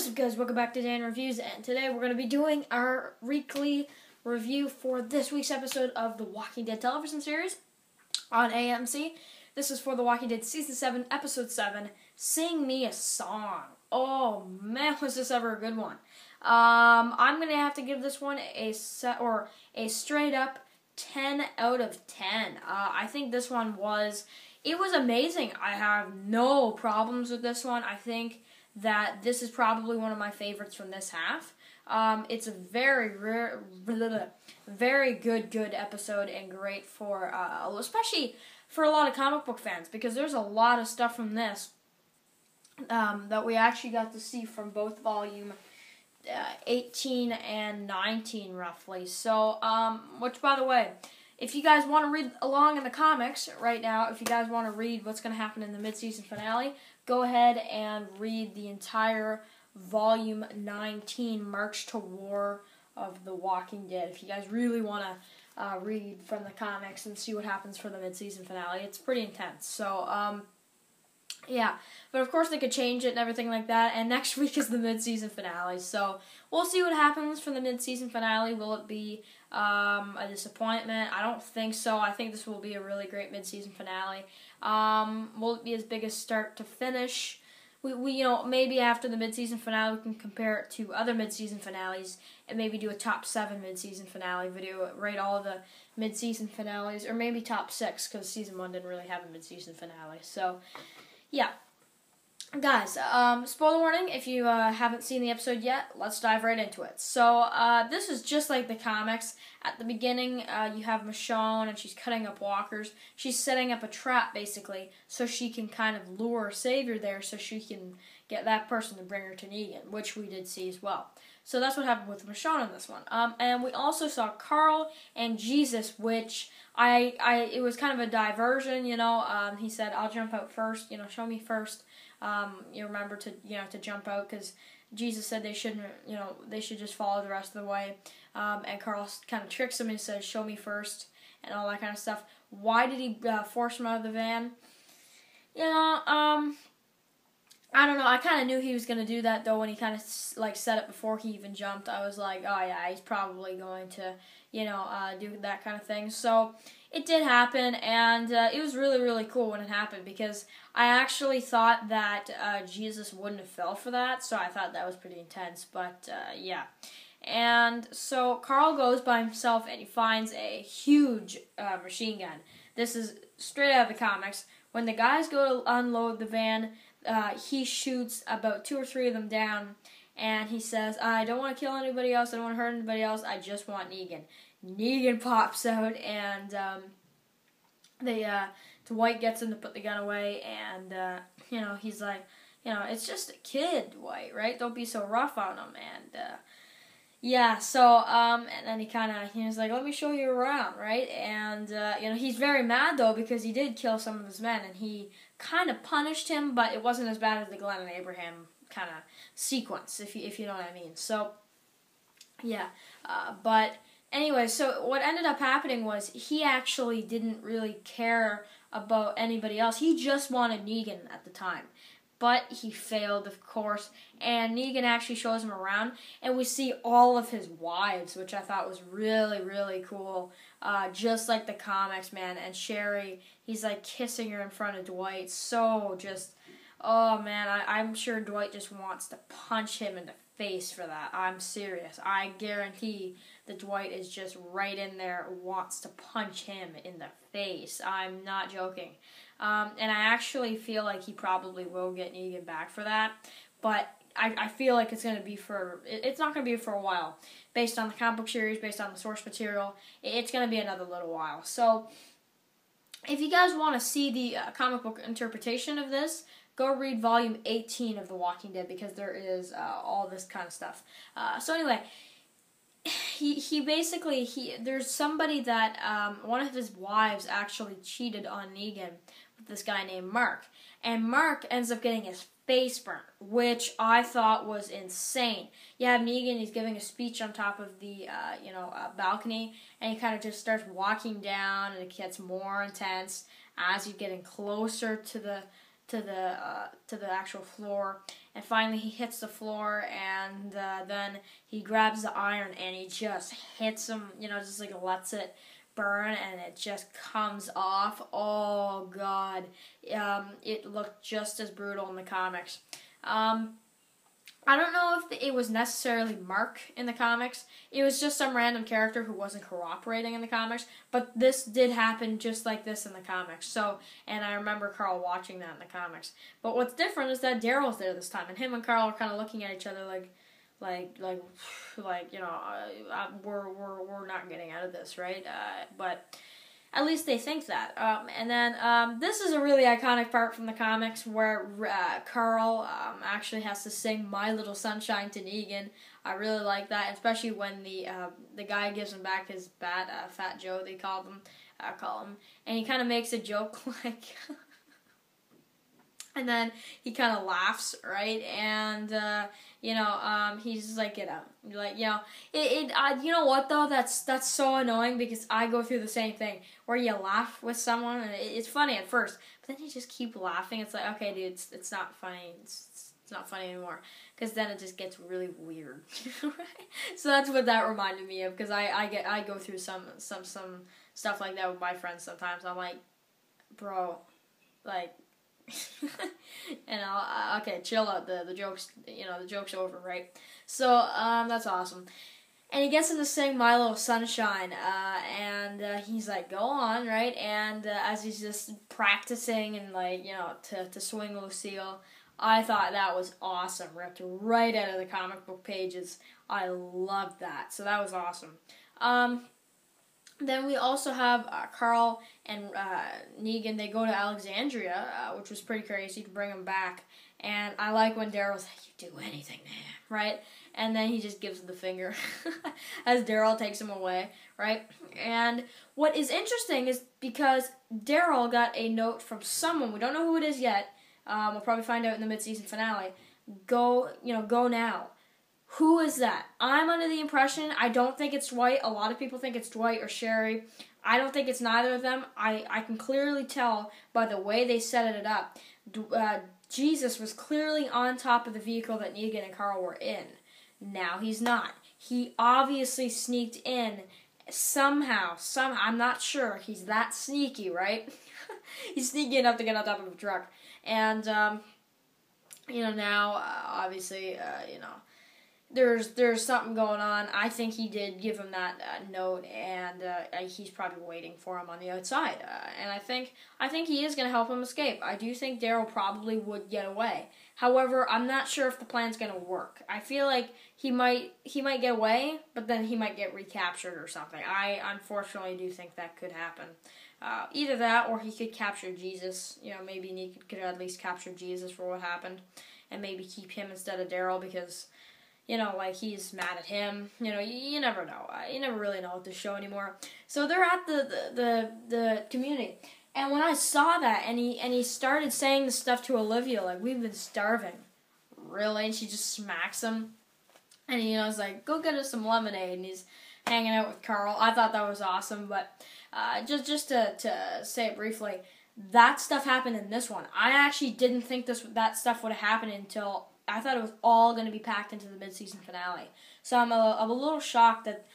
What's up, guys? Welcome back to Dan Reviews, and today we're going to be doing our weekly review for this week's episode of The Walking Dead television series on AMC. This is for The Walking Dead Season 7, Episode 7, Sing Me a Song. Oh man, was this ever a good one. I'm going to have to give this one a straight up 10 out of 10. I think this one was amazing. I have no problems with this one. I think that this is probably one of my favorites from this half. It's a very good episode, and great for, especially for a lot of comic book fans, because there's a lot of stuff from this that we actually got to see from both volume 18 and 19, roughly. So, which, by the way, if you guys want to read along in the comics right now, if you guys want to read what's going to happen in the mid-season finale, go ahead and read the entire volume 19, March to War of The Walking Dead. If you guys really want to read from the comics and see what happens for the mid-season finale, it's pretty intense. So, yeah, but of course they could change it and everything like that, and next week is the mid-season finale, so we'll see what happens for the mid-season finale. Will it be a disappointment? I don't think so. I think this will be a really great mid-season finale. Will it be as big as start to finish? We maybe after the mid-season finale we can compare it to other mid-season finales and maybe do a top 7 mid-season finale video, rate all of the mid-season finales, or maybe top 6, because season 1 didn't really have a mid-season finale, so yeah. Guys, spoiler warning, if you haven't seen the episode yet, let's dive right into it. So, this is just like the comics. At the beginning, you have Michonne, and she's cutting up walkers. She's setting up a trap, basically, so she can kind of lure Xavier there, so she can get that person to bring her to Negan, which we did see as well. So that's what happened with Michonne in this one. And we also saw Carl and Jesus, which it was kind of a diversion, he said, I'll jump out first, show me first. You remember to jump out, because Jesus said they shouldn't, they should just follow the rest of the way. And Carl kind of tricks him and says, show me first, and all that kind of stuff. Why did he force him out of the van? I don't know. I kind of knew he was going to do that, though, when he kind of said it before he even jumped. I was like, oh yeah, he's probably going to, do that kind of thing. So it did happen, and it was really cool when it happened, because I actually thought that Jesus wouldn't have fell for that, so I thought that was pretty intense, but yeah. And so Carl goes by himself, and he finds a huge machine gun. This is straight out of the comics. When the guys go to unload the van, he shoots about 2 or 3 of them down, and he says, I don't want to kill anybody else, I don't want to hurt anybody else, I just want Negan. Negan pops out, and Dwight gets him to put the gun away, and, he's like, it's just a kid, Dwight, right? Don't be so rough on him, and, yeah, so, and then he was like, let me show you around, right? And, he's very mad, though, because he did kill some of his men, and he kind of punished him, but it wasn't as bad as the Glenn and Abraham kind of sequence, if you know what I mean. So, yeah, but anyway, so what ended up happening was he actually didn't really care about anybody else. He just wanted Negan at the time. But he failed, of course, and Negan actually shows him around, and we see all of his wives, which I thought was really cool, just like the comics, man. And Sherry, he's like kissing her in front of Dwight, so just, oh man, I'm sure Dwight just wants to punch him in the face for that. I'm serious. I guarantee that Dwight is just right in there, wants to punch him in the face. I'm not joking. And I actually feel like he probably will get Negan back for that, but I feel like it's not going to be for a while. Based on the comic book series, based on the source material, it's going to be another little while. So, if you guys want to see the comic book interpretation of this, go read volume 18 of The Walking Dead, because there is all this kind of stuff. So anyway, there's somebody that, one of his wives actually cheated on Negan with this guy named Mark. And Mark ends up getting his face burnt, which I thought was insane. You have Negan, he's giving a speech on top of the, balcony, and he kind of just starts walking down, and it gets more intense as you're getting closer to the to the actual floor, and finally he hits the floor, and then he grabs the iron and he just hits him, just like lets it burn, and it just comes off. Oh God, it looked just as brutal in the comics. I don't know if it was necessarily Mark in the comics. It was just some random character who wasn't cooperating in the comics. But this did happen just like this in the comics. So, and I remember Carl watching that in the comics. But what's different is that Daryl's there this time, and him and Carl are kind of looking at each other like we're not getting out of this, right? But at least they think that. And then this is a really iconic part from the comics where Carl actually has to sing My Little Sunshine to Negan. I really like that, especially when the guy gives him back his bat, Fat Joe, they call him. And he kind of makes a joke like... And then he kind of laughs, right? And he's just like, you know what though? That's so annoying because I go through the same thing where you laugh with someone and it's funny at first, but then you just keep laughing. It's like, okay, dude, it's not funny. It's not funny anymore because then it just gets really weird. Right? So that's what that reminded me of because I go through some stuff like that with my friends sometimes. I'm like, bro, like. And okay, chill out. The joke's the joke's over, right? So that's awesome. And he gets him to sing My Little Sunshine, and he's like, go on, right? And as he's just practicing and to swing Lucille, I thought that was awesome. Ripped right out of the comic book pages. I loved that. So that was awesome. Then we also have Carl and Negan. They go to Alexandria, which was pretty crazy to bring him back. And I like when Daryl's like, "You do anything, man," right? And then he just gives him the finger as Daryl takes him away, right? And what is interesting is because Daryl got a note from someone. We don't know who it is yet. We'll probably find out in the mid-season finale. Go now. Who is that? I'm under the impression, I don't think it's Dwight. A lot of people think it's Dwight or Sherry. I don't think it's neither of them. I can clearly tell by the way they set it up. Jesus was clearly on top of the vehicle that Negan and Carl were in. Now he's not. He obviously sneaked in somehow. I'm not sure. He's that sneaky, right? He's sneaky enough to get on top of a truck. And, now, obviously, there's something going on. I think he did give him that note, and he's probably waiting for him on the outside. And I think he is going to help him escape. I do think Daryl probably would get away. However, I'm not sure if the plan's going to work. I feel like he might get away, but then he might get recaptured or something. I unfortunately do think that could happen. Either that, or he could capture Jesus. Maybe he could at least capture Jesus for what happened, and maybe keep him instead of Daryl because. He's mad at him. You never know. You never really know with the show anymore. So they're at the community. And when I saw that, and he started saying the stuff to Olivia, like, we've been starving. Really? And she just smacks him. And he was like, go get us some lemonade. And he's hanging out with Carl. I thought that was awesome. But just to say it briefly, that stuff happened in this one. I actually didn't think that stuff would have happened until... I thought it was all going to be packed into the mid-season finale. So I'm a little shocked that,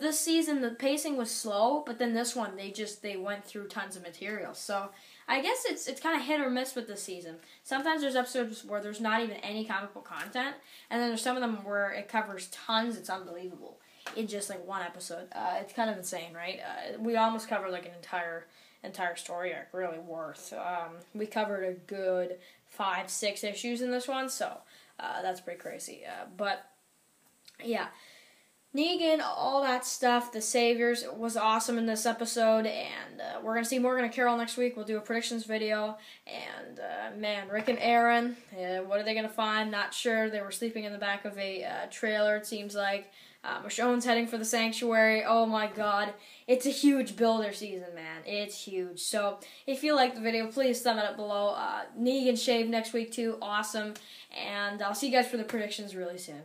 this season, the pacing was slow, but then this one, they went through tons of material. So I guess it's kind of hit or miss with this season. Sometimes there's episodes where there's not even any comic book content, and then there's some of them where it covers tons. It's unbelievable in just, one episode. It's kind of insane, right? We almost covered, an entire story arc, really worth. We covered a good 5-6 issues in this one, so that's pretty crazy. But yeah, Negan, all that stuff, the Saviors was awesome in this episode, and we're gonna see Morgan and Carol next week. We'll do a predictions video, and man, Rick and Aaron, what are they gonna find? Not sure. They were sleeping in the back of a trailer, it seems like. Michonne's heading for the sanctuary. Oh my god. It's a huge builder season, man. It's huge. So, if you liked the video, please thumb it up below. Negan shave next week too. Awesome. And I'll see you guys for the predictions really soon.